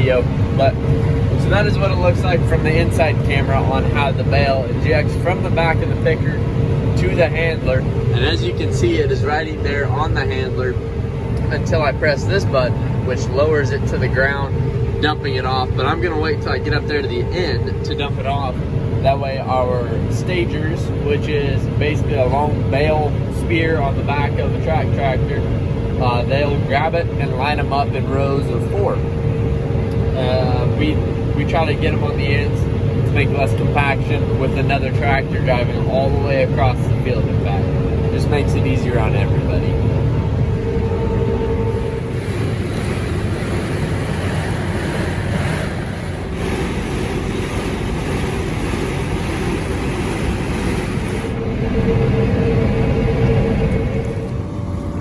video. But so that is what it looks like from the inside camera on how the bale ejects from the back of the picker to the handler. And as you can see, it is riding there on the handler until I press this button, which lowers it to the ground, dumping it off. But I'm gonna wait till I get up there to the end to dump it off. That way our stagers, which is basically a long bale spear on the back of the tractor, they'll grab it and line them up in rows of 4. We try to get them on the ends to make less compaction with another tractor driving all the way across the field and back. Just makes it easier on everybody.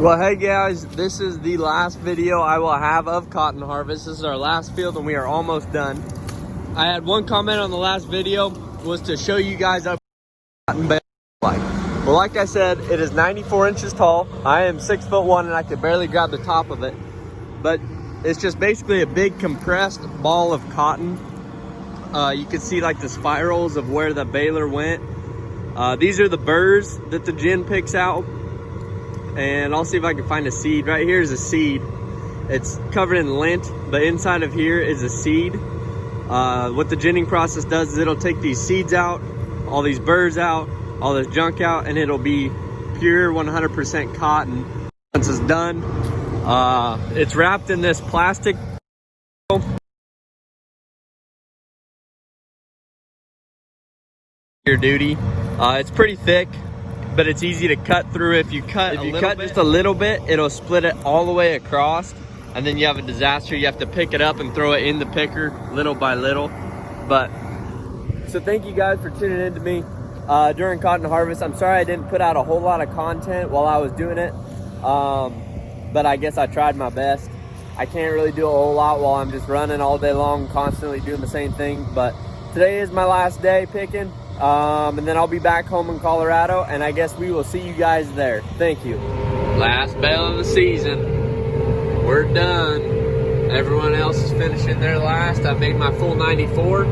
Well, hey guys, this is the last video I will have of cotton harvest. This is our last field and we are almost done. I had one comment on the last video, was to show you guys up cotton bale like. Well, like I said, it is 94 inches tall. I am 6'1" and I could barely grab the top of it. But it's just basically a big compressed ball of cotton. You can see like the spirals of where the baler went. These are the burrs that the gin picks out. And I'll see if I can find a seed. Right here is a seed. It's covered in lint, but inside of here is a seed. What the ginning process does is it'll take these seeds out, all these burrs out, all this junk out, and it'll be pure 100% cotton. Once it's done, it's wrapped in this plastic. Your duty. It's pretty thick, but it's easy to cut through. If you cut just a little bit, it'll split it all the way across, and then you have a disaster. You have to pick it up and throw it in the picker little by little. But so thank you guys for tuning in to me during cotton harvest. I'm sorry I didn't put out a whole lot of content while I was doing it, but I guess I tried my best. I can't really do a whole lot while I'm just running all day long, constantly doing the same thing. But today is my last day picking. And then I'll be back home in Colorado, and I guess we will see you guys there. Thank you. Last bale of the season. We're done. Everyone else is finishing their last. I made my full 94,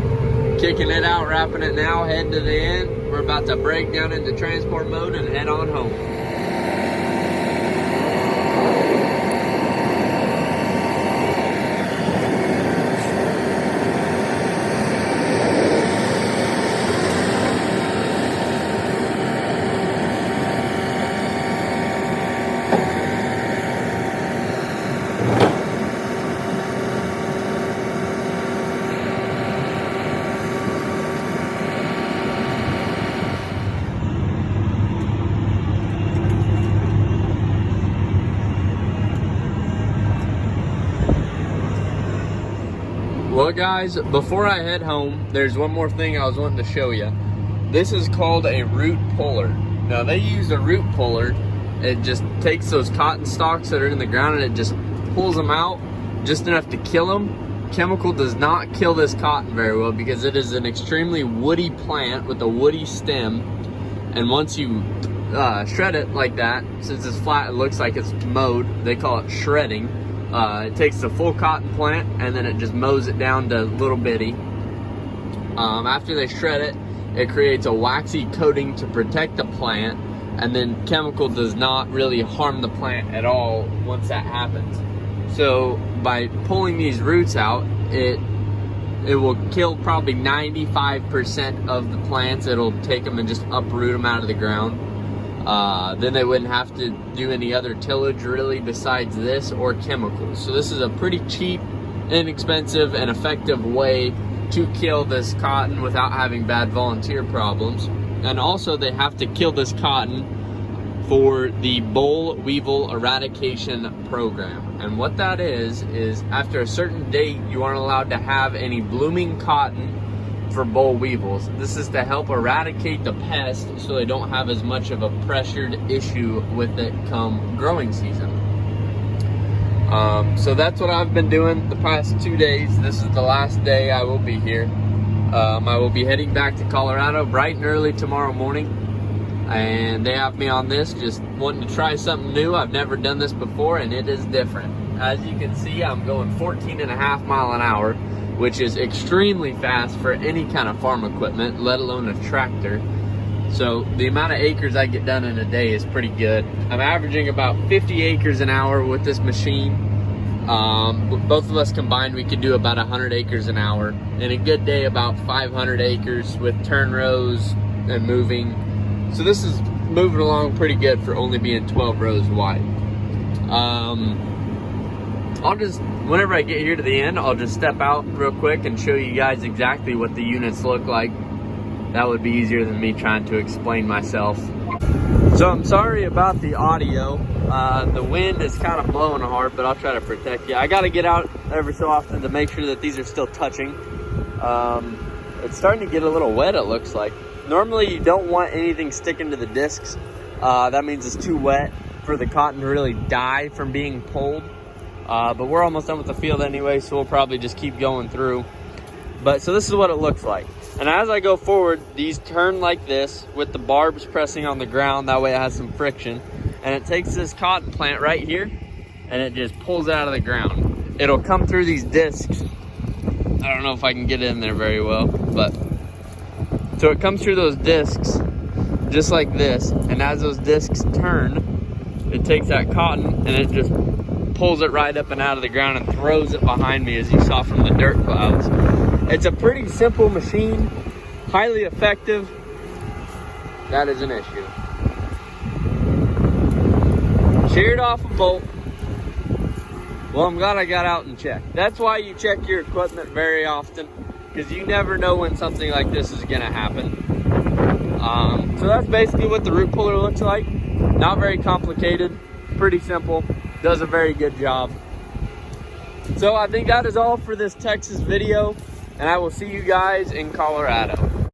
kicking it out, wrapping it now, heading to the end. We're about to break down into transport mode and head on home. Well guys, before I head home, there's one more thing I was wanting to show you. This is called a root puller. Now they use a root puller. It just takes those cotton stalks that are in the ground and it just pulls them out just enough to kill them. Chemical does not kill this cotton very well because it is an extremely woody plant with a woody stem. And once you shred it like that, since it's flat, it looks like it's mowed. They call it shredding. It takes the full cotton plant and then it just mows it down to little bitty. After they shred it, it creates a waxy coating to protect the plant, and then chemical does not really harm the plant at all once that happens. So by pulling these roots out, it will kill probably 95% of the plants. It'll take them and just uproot them out of the ground. Then they wouldn't have to do any other tillage really besides this or chemicals. So this is a pretty cheap, inexpensive, and effective way to kill this cotton without having bad volunteer problems. And also they have to kill this cotton for the boll weevil eradication program. And what that is after a certain date, you aren't allowed to have any blooming cotton for boll weevils. This is to help eradicate the pest so they don't have as much of a pressured issue with it come growing season. So that's what I've been doing the past 2 days. This is the last day I will be here. I will be heading back to Colorado bright and early tomorrow morning. and they have me on this just wanting to try something new. I've never done this before, and it is different. As you can see, I'm going 14.5 miles an hour, which is extremely fast for any kind of farm equipment, let alone a tractor. So the amount of acres I get done in a day is pretty good. I'm averaging about 50 acres an hour with this machine. Both of us combined, we could do about 100 acres an hour. In a good day, about 500 acres with turn rows and moving. So this is moving along pretty good for only being 12 rows wide. I'll just, whenever I get here to the end, I'll just step out real quick and show you guys exactly what the units look like. That would be easier than me trying to explain myself. So I'm sorry about the audio. The wind is kind of blowing hard, but I'll try to protect you. I got to get out every so often to make sure that these are still touching. It's starting to get a little wet, it looks like. Normally you don't want anything sticking to the discs. That means it's too wet for the cotton to really die from being pulled. But we're almost done with the field anyway, so we'll probably just keep going through. But so this is what it looks like. And as I go forward, these turn like this with the barbs pressing on the ground. That way it has some friction. And it takes this cotton plant right here and it just pulls it out of the ground. It'll come through these discs. I don't know if I can get in there very well, but so it comes through those discs just like this. And as those discs turn, it takes that cotton and it just pulls it right up and out of the ground and throws it behind me, as you saw from the dirt clouds. It's a pretty simple machine, highly effective. That is an issue. Sheared off a bolt. Well, I'm glad I got out and checked. That's why you check your equipment very often, because you never know when something like this is gonna happen. So that's basically what the root puller looks like. Not very complicated, pretty simple, does a very good job. So I think that is all for this Texas video, and I will see you guys in Colorado.